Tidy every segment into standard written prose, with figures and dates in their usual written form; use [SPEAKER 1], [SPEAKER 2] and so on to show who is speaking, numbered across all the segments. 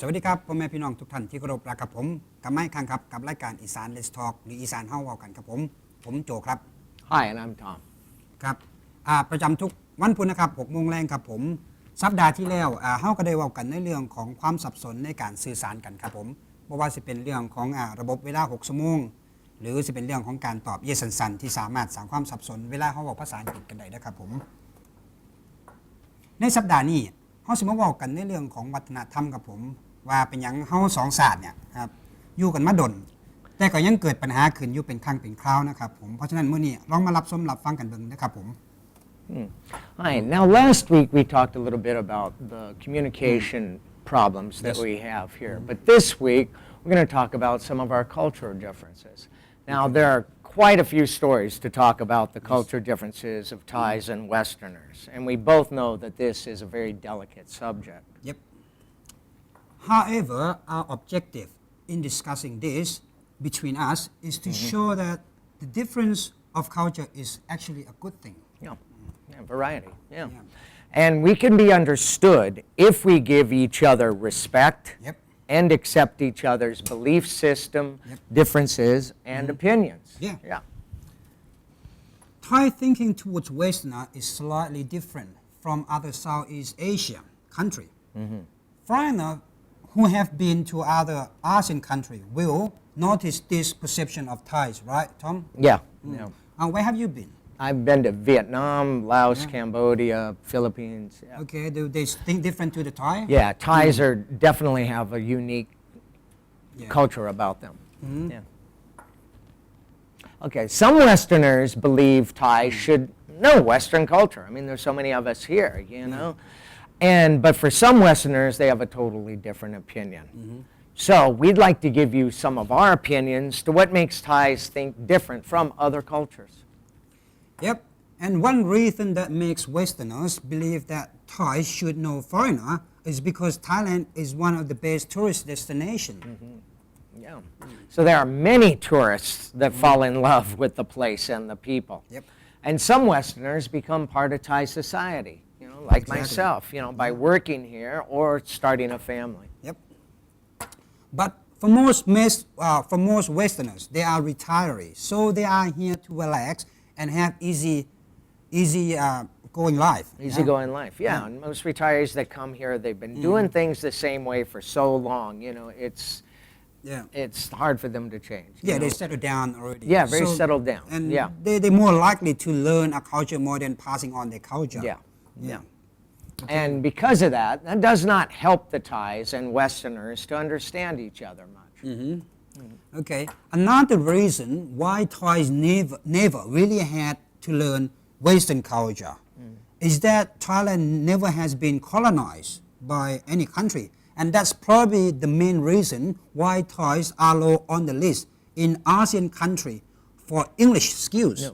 [SPEAKER 1] สวัสดีครับพ่อแม่พี่น้องทุกท่านที่เคารพรักกับผมกับไม้คังครับกับรายการอีสาน Let's Talk หรืออีสานเฮาเว้ากันครับผมโจครับ
[SPEAKER 2] Hi, and I'm Tom.
[SPEAKER 1] ครับประจำทุกวันพุธนะครับ6 โมงแรงครับผมสัปดาห์ที่แล้วเฮาก็ได้เว้ากันในเรื่องของความสับสนในการสื่อสารกันครับผมบ่ว่าสิเป็นเรื่องของระบบเวลา6 ชั่วโมงหรือสิเป็นเรื่องของการตอบเยสั้นๆที่สามารถสร้างความสับสนเวลาเฮาเว้าภาษาอังกฤษกันได้นะครับผมในสัปดาห์นี้เฮาสิมาเว้ากันในเรื่องของวัฒนธรรมครับผมว่าเป็นหยังเฮาสองศาสตร์เนี่ยครับอยู่กันมาดนแต่ก็ยังเกิดปัญหาขึ้นอยู่เป็นครั้งเป็นคราวนะครับผมเพราะฉะนั้นมื้อนี้ลองมารับฟังกันเบิ่งนะครับผม
[SPEAKER 2] Hi. Now, last week we talked a little bit about the communication problems that we have here. But this week we're going to talk about some of our cultural differences. Now, there are quite a few stories to talk about the culture differences of Thais and Westerners. And we both know that this is a very delicate subject.
[SPEAKER 1] Yep. However, our objective in discussing this between us is to show that the difference of culture is actually a good thing.
[SPEAKER 2] Yeah, variety, yeah. And we can be understood if we give each other respect and accept each other's belief system, differences, and opinions.
[SPEAKER 1] Yeah. Thai thinking towards Westerner is slightly different from other Southeast Asian country. Foreigners who have been to other ASEAN country will notice this perception of Thais, right, Tom?
[SPEAKER 2] Yeah.
[SPEAKER 1] Where have you been?
[SPEAKER 2] I've been to Vietnam, Laos, Cambodia, Philippines. Yeah.
[SPEAKER 1] Okay, do they think different to the Thai?
[SPEAKER 2] Yeah, Thais are definitely have a unique culture about them. Yeah. Okay, some Westerners believe Thai should know Western culture. I mean, there's so many of us here, you know. But for some Westerners, they have a totally different opinion. So we'd like to give you some of our opinions to what makes Thais think different from other cultures.
[SPEAKER 1] Yep, and one reason that makes Westerners believe that Thai should know foreigner is because Thailand is one of the best tourist destinations.
[SPEAKER 2] Yeah. So there are many tourists that fall in love with the place and the people.
[SPEAKER 1] Yep.
[SPEAKER 2] And some Westerners become part of Thai society, you know, like myself, you know, by working here or starting a family.
[SPEAKER 1] Yep. But for most Westerners, they are retirees, so they are here to relax and have easy going life.
[SPEAKER 2] Easygoing life, yeah. And most retirees that come here, they've been doing things the same way for so long. You know, it's hard for them to change.
[SPEAKER 1] Yeah, they settle down already.
[SPEAKER 2] Yeah, very settled down.
[SPEAKER 1] And they're more likely to learn a culture more than passing on their culture.
[SPEAKER 2] Yeah. Okay. And because of that, that does not help the Thais and Westerners to understand each other much.
[SPEAKER 1] Okay. Another reason why Thais never really had to learn Western culture is that Thailand never has been colonized by any country. And that's probably the main reason why Thais are low on the list in ASEAN country for English skills.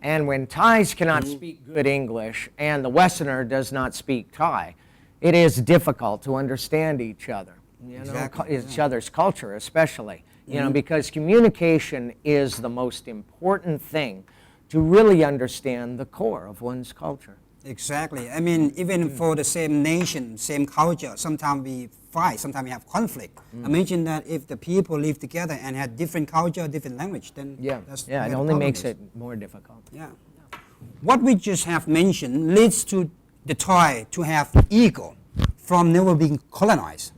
[SPEAKER 2] And when Thais cannot speak good English and the Westerner does not speak Thai, it is difficult to understand each other. You know, each other's culture especially, you know, because communication is the most important thing to really understand the core of one's culture.
[SPEAKER 1] Exactly. I mean, even for the same nation, same culture, sometimes we fight, sometimes we have conflict. Imagine that if the people live together and had different culture, different language, then
[SPEAKER 2] it only makes it more difficult.
[SPEAKER 1] Yeah. What we just have mentioned leads to the Thai to have ego from never being colonized.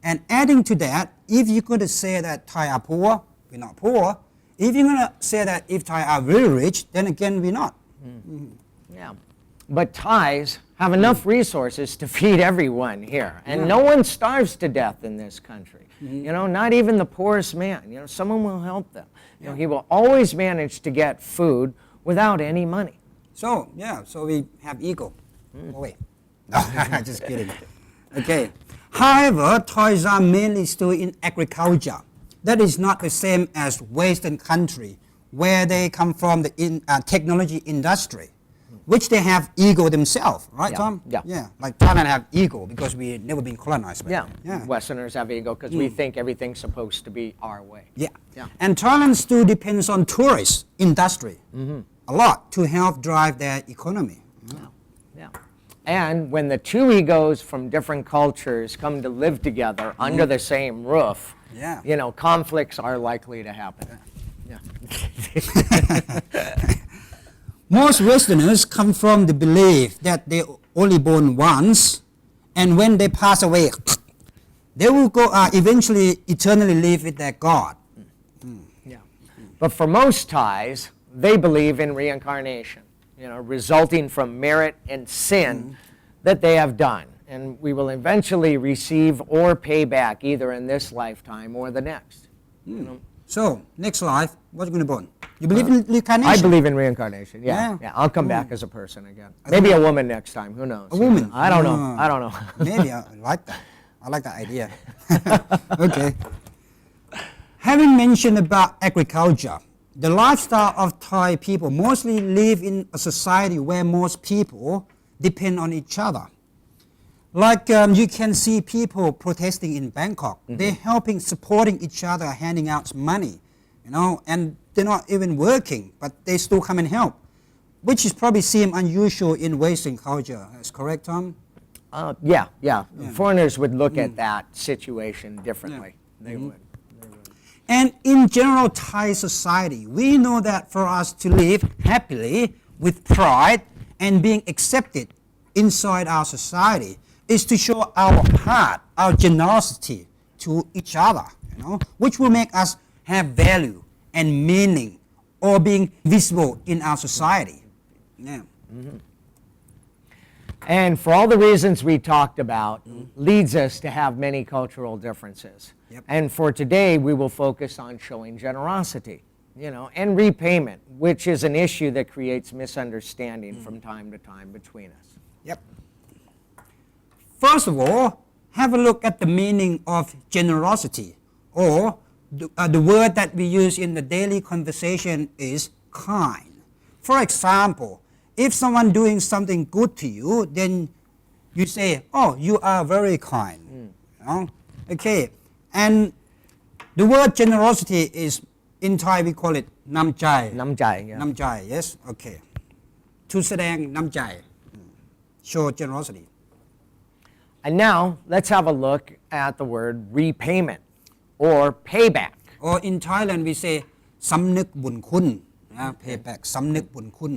[SPEAKER 1] And adding to that, if you're going to say that Thai are poor, we're not poor. If you're going to say that if Thai are very rich, then again, we're not.
[SPEAKER 2] Yeah. But Thais have enough resources to feed everyone here. And no one starves to death in this country. You know, not even the poorest man. You know, someone will help them. You know, he will always manage to get food without any money.
[SPEAKER 1] So we have ego. Oh, wait. No, just kidding. Okay. However, Thais are mainly still in agriculture. That is not the same as Western country, where they come from the technology industry, which they have ego themselves, right, Tom? Yeah. Like Thailand have ego because we never been colonized.
[SPEAKER 2] Westerners have ego because we think everything's supposed to be our way.
[SPEAKER 1] And Thailand still depends on tourist industry a lot to help drive their economy.
[SPEAKER 2] And when the two egos from different cultures come to live together under the same roof,
[SPEAKER 1] Yeah.
[SPEAKER 2] you know, conflicts are likely to happen. Yeah.
[SPEAKER 1] Most Westerners come from the belief that they only born once, and when they pass away, they will go eventually eternally live with their God.
[SPEAKER 2] Yeah. But for most Thais, they believe in reincarnation, you know, resulting from merit and sin that they have done. And we will eventually receive or pay back either in this lifetime or the next. You know?
[SPEAKER 1] So, next life, what are you going to born? You believe in reincarnation?
[SPEAKER 2] I believe in reincarnation, yeah.
[SPEAKER 1] Yeah?
[SPEAKER 2] I'll come back as a person again. Maybe a woman next time, who knows?
[SPEAKER 1] A woman?
[SPEAKER 2] I don't know. I don't know.
[SPEAKER 1] Maybe, I like that. I like that idea. Okay. Having mentioned about agriculture, the lifestyle of Thai people mostly live in a society where most people depend on each other. Like you can see people protesting in Bangkok. They're helping, supporting each other, handing out money, you know, and they're not even working, but they still come and help, which is probably seem unusual in Western culture. That's correct, Tom?
[SPEAKER 2] Yeah. Foreigners would look at that situation differently. They would.
[SPEAKER 1] And in general Thai society, we know that for us to live happily with pride and being accepted inside our society is to show our heart, our generosity to each other, you know, which will make us have value and meaning or being visible in our society. Yeah.
[SPEAKER 2] And for all the reasons we talked about, leads us to have many cultural differences.
[SPEAKER 1] Yep.
[SPEAKER 2] And for today, we will focus on showing generosity, you know, and repayment, which is an issue that creates misunderstanding from time to time between us.
[SPEAKER 1] Yep. First of all, have a look at the meaning of generosity, or the word that we use in the daily conversation is kind. For example, if someone doing something good to you, then you say, "Oh, you are very kind." You know? Okay, and the word generosity is, in Thai we call it "nam chai."
[SPEAKER 2] Nam chai, yeah.
[SPEAKER 1] Nam chai, yes. Okay. To แสดง nam chai, show generosity.
[SPEAKER 2] And now, let's have a look at the word repayment or payback.
[SPEAKER 1] Or in Thailand we say สำนึกบุญคุณ payback สำนึกบุญคุณ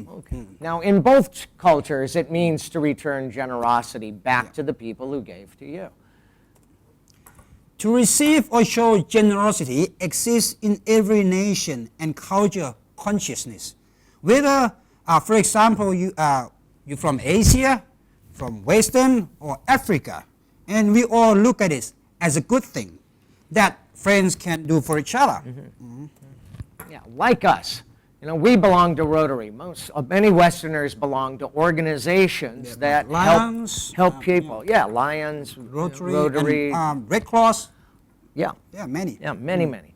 [SPEAKER 2] Now, in both cultures, it means to return generosity back to the people who gave to you.
[SPEAKER 1] To receive or show generosity exists in every nation and culture consciousness. Whether, for example, you're from Asia, from Western or Africa, and we all look at it as a good thing that friends can do for each other.
[SPEAKER 2] Yeah, like us. You know, we belong to Rotary. Many Westerners belong to organizations that
[SPEAKER 1] Lions,
[SPEAKER 2] help people. Yeah, Lions,
[SPEAKER 1] Rotary, and, Red Cross.
[SPEAKER 2] Yeah,
[SPEAKER 1] many.
[SPEAKER 2] Yeah, many.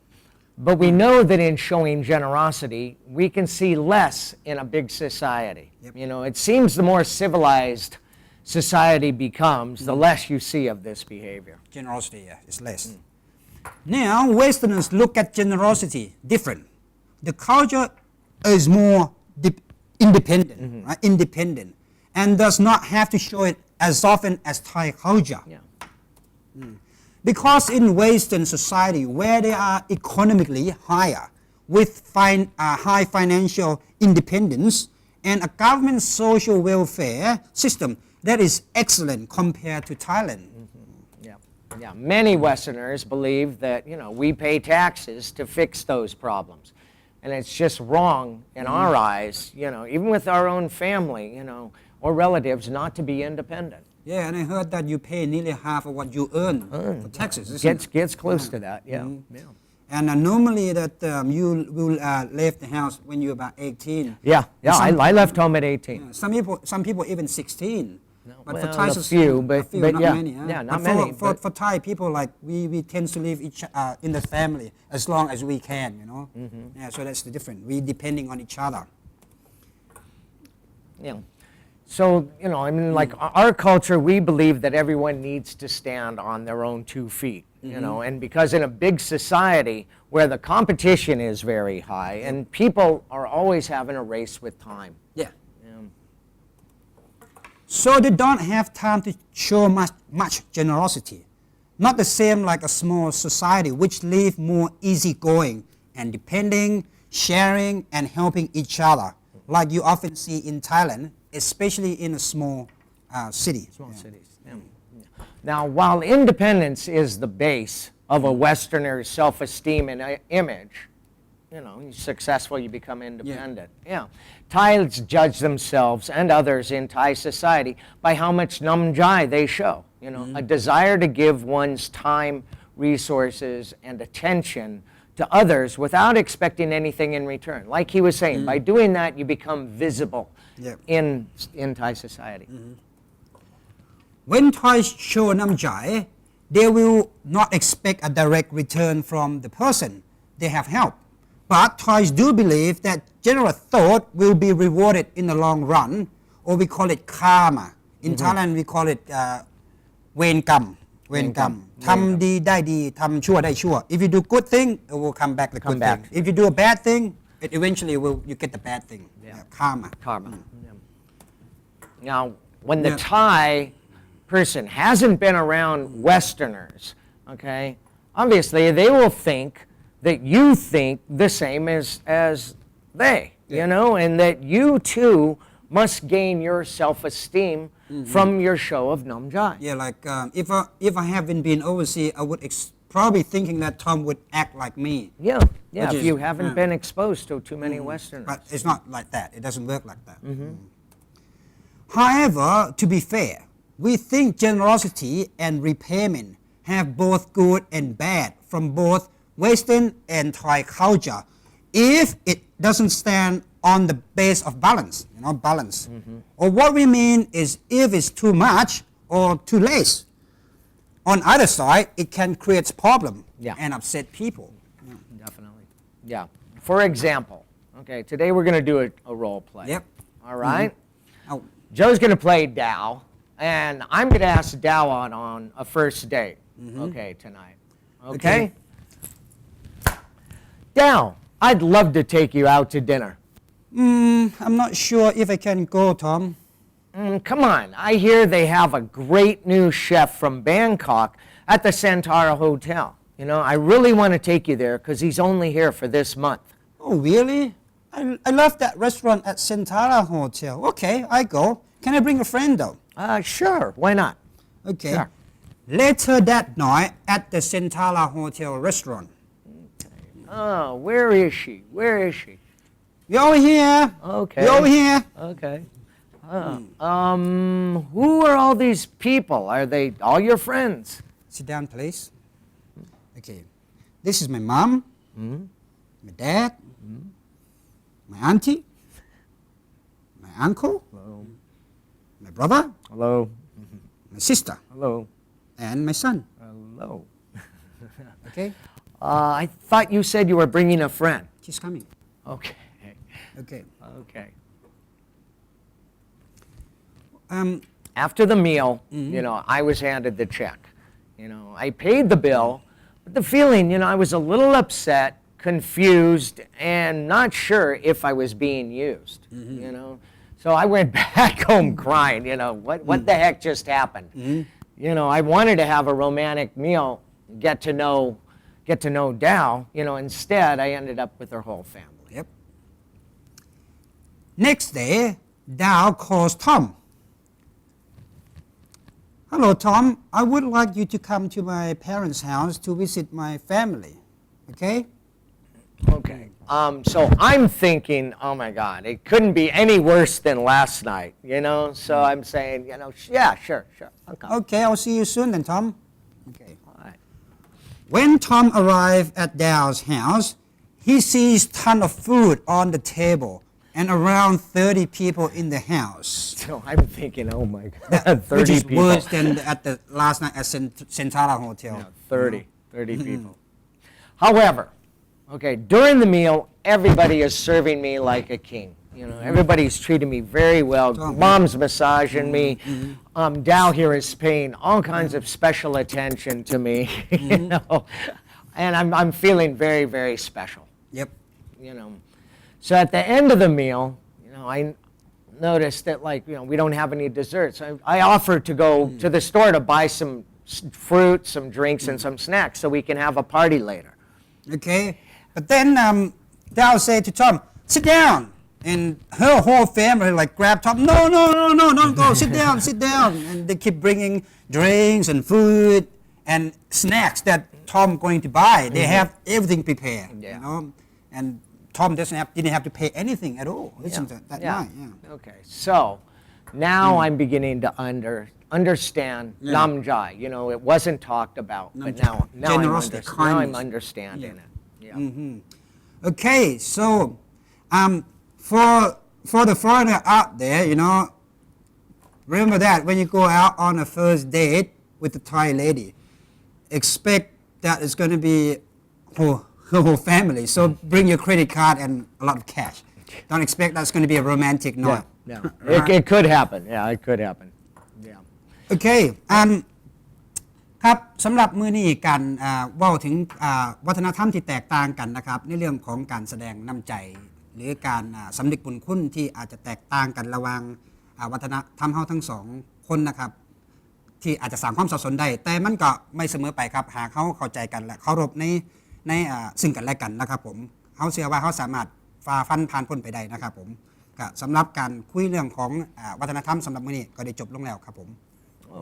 [SPEAKER 2] But we know that in showing generosity, we can see less in a big society.
[SPEAKER 1] Yep.
[SPEAKER 2] You know, it seems the more civilized society becomes, the less you see of this behavior.
[SPEAKER 1] Generosity, is less. Now, Westerners look at generosity different. The culture is more independent, right? Independent, and does not have to show it as often as Thai culture.
[SPEAKER 2] Yeah.
[SPEAKER 1] Because in Western society, where they are economically higher, with high financial independence, and a government social welfare system that is excellent compared to Thailand.
[SPEAKER 2] Yeah, many Westerners believe that, you know, we pay taxes to fix those problems. And it's just wrong in our eyes, you know, even with our own family, you know, or relatives, not to be independent.
[SPEAKER 1] Yeah, and I heard that you pay nearly half of what you earn for taxes.
[SPEAKER 2] Gets close to that, yeah.
[SPEAKER 1] And normally that you will leave the house when you're about 18.
[SPEAKER 2] Yeah, I left home at 18.
[SPEAKER 1] Some people even 16. But
[SPEAKER 2] well,
[SPEAKER 1] for Thai
[SPEAKER 2] a few, but
[SPEAKER 1] not
[SPEAKER 2] yeah.
[SPEAKER 1] many.
[SPEAKER 2] Yeah, not
[SPEAKER 1] but
[SPEAKER 2] many.
[SPEAKER 1] For Thai people, like we tend to live in the family as long as we can, you know. Yeah, so that's the difference. We depending on each other.
[SPEAKER 2] Yeah. So, you know, I mean, like our culture, we believe that everyone needs to stand on their own 2 feet, you know, and because in a big society where the competition is very high and people are always having a race with time.
[SPEAKER 1] Yeah. So they don't have time to show much generosity. Not the same like a small society which live more easygoing and depending, sharing and helping each other, like you often see in Thailand, especially in a small city.
[SPEAKER 2] Small cities. Yeah. Now, while independence is the base of a Westerner's self-esteem and image, you know, you're successful, you become independent. Yeah. Thais judge themselves and others in Thai society by how much namjai they show. You know, a desire to give one's time, resources, and attention to others without expecting anything in return. Like he was saying, by doing that, you become visible in Thai society.
[SPEAKER 1] When Thais show namjai, they will not expect a direct return from the person they have helped. But Thais do believe that generous thought will be rewarded in the long run, or we call it karma. In Thailand, we call it เวรกรรม เวรกรรม ทำดีได้ดี ทำชั่วได้ชั่ว If you do good thing, it will come back the good thing. If you do a bad thing, it eventually you get the bad thing. Karma.
[SPEAKER 2] Now, when the Thai person hasn't been around Westerners, okay, obviously they will think that you think the same as they, you know, and that you too must gain your self-esteem from your show of namjai.
[SPEAKER 1] Yeah, like if I haven't been overseas, I would probably thinking that Tom would act like me.
[SPEAKER 2] Yeah, if you haven't been exposed to too many Westerners.
[SPEAKER 1] But it's not like that. It doesn't work like that. However, to be fair, we think generosity and repayment have both good and bad from both Western and Thai culture if it doesn't stand on the base of balance, you know, balance. Or what we mean is if it's too much or too less. On either side, it can create problem and upset people.
[SPEAKER 2] Definitely. Yeah. For example, okay, today we're going to do a role play.
[SPEAKER 1] Yep.
[SPEAKER 2] All right? Joe's going to play Dao, and I'm going to ask Dao on a first date, okay, tonight. Okay? Dao, I'd love to take you out to dinner.
[SPEAKER 1] I'm not sure if I can go, Tom.
[SPEAKER 2] Come on, I hear they have a great new chef from Bangkok at the Centara Hotel. You know, I really want to take you there because he's only here for this month.
[SPEAKER 1] Oh, really? I love that restaurant at Centara Hotel. Okay, I go. Can I bring a friend though?
[SPEAKER 2] Sure, why not?
[SPEAKER 1] Okay.
[SPEAKER 2] Sure.
[SPEAKER 1] Later that night at the Centara Hotel restaurant.
[SPEAKER 2] Oh, where is she? Where is she?
[SPEAKER 1] You're over here.
[SPEAKER 2] Okay.
[SPEAKER 1] You're over here.
[SPEAKER 2] Okay. Who are all these people? Are they all your friends?
[SPEAKER 1] Sit down, please. Okay. This is my mom, my dad, my auntie, my uncle,
[SPEAKER 2] Hello.
[SPEAKER 1] my brother,
[SPEAKER 2] Hello.
[SPEAKER 1] my sister,
[SPEAKER 2] Hello.
[SPEAKER 1] and my son.
[SPEAKER 2] Hello.
[SPEAKER 1] Okay?
[SPEAKER 2] I thought you said you were bringing a friend.
[SPEAKER 1] She's coming.
[SPEAKER 2] Okay.
[SPEAKER 1] Okay.
[SPEAKER 2] Okay. After the meal, you know, I was handed the check. You know, I paid the bill, but the feeling, you know, I was a little upset, confused, and not sure if I was being used, you know. So I went back home crying, you know, what the heck just happened? You know, I wanted to have a romantic meal, get to know Dao, you know, instead I ended up with her whole family.
[SPEAKER 1] Yep. Next day, Dao calls Tom. Hello, Tom. I would like you to come to my parents' house to visit my family. Okay?
[SPEAKER 2] Okay. So I'm thinking, oh my God, it couldn't be any worse than last night, you know? So I'm saying, you know, yeah, sure, I'll come.
[SPEAKER 1] Okay, I'll see you soon then, Tom. Okay.
[SPEAKER 2] All right.
[SPEAKER 1] When Tom arrived at Dao's house, he sees ton of food on the table and around 30 people in the house.
[SPEAKER 2] So I'm thinking, oh my God, 30
[SPEAKER 1] Which is
[SPEAKER 2] people.
[SPEAKER 1] worse than at the last night at Centara Hotel.
[SPEAKER 2] Yeah, 30 people. However, okay, during the meal, everybody is serving me like a king. You know, everybody's treating me very well. Mom's massaging me. Dao here is paying all kinds of special attention to me. You know, and I'm feeling very, very special.
[SPEAKER 1] Yep.
[SPEAKER 2] You know, so at the end of the meal, you know, noticed that, like, we don't have any desserts. I offered to go to the store to buy some fruit, some drinks, and some snacks so we can have a party later.
[SPEAKER 1] Okay, but then Dal said to Tom, sit down. And her whole family like grab Tom, no, don't go, sit down. And they keep bringing drinks and food and snacks that Tom going to buy. They have everything prepared, and Tom didn't have to pay anything at all. Isn't that nice? Yeah.
[SPEAKER 2] Okay, so now I'm beginning to understand namjai. It wasn't talked about, but now I'm understanding it. Yeah.
[SPEAKER 1] Okay, so for the foreigner out there, remember that when you go out on a first date with the Thai lady, expect that it's going to be her whole family. So bring your credit card and a lot of cash. Don't expect that's going to be a romantic night.
[SPEAKER 2] Yeah. It could happen. Yeah, it could happen. Yeah.
[SPEAKER 1] Okay. ครับสำหรับมื้อนี้การเว้าถึงวัฒนธรรมที่แตกต่างกันนะครับในเรื่องของการแสดงน้ำใจหรือการสำนึกบุญคุณที่อาจจะแตกต่างกันระหว่างวัฒนธรรมเฮาทั้งสองคนนะครับที่อาจจะสร้างความสับสนได้แต่มันก็ไม่เสมอไปครับหากเขาเข้าใจกันและเคารพในซึ่งกันและกันนะครับผมเขาเชื่อว่าเขาสามารถฝ่าฟันผ่านพ้นไปได้นะครับผมก็สำหรับการคุยเรื่องของวัฒนธรรมสำหรับมื้อนี้ก็ได้จบลงแล้วครับผม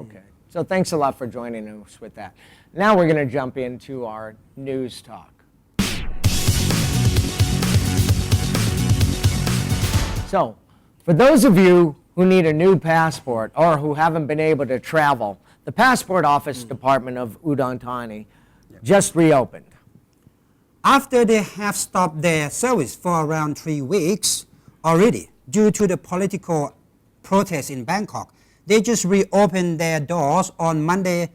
[SPEAKER 2] Okay. So thanks a lot for joining us with that. Now we're going to jump into our news talk. So, for those of you who need a new passport or who haven't been able to travel, the Passport Office Department of Udon Thani just reopened.
[SPEAKER 1] After they have stopped their service for around 3 weeks already due to the political protests in Bangkok, they just reopened their doors on Monday,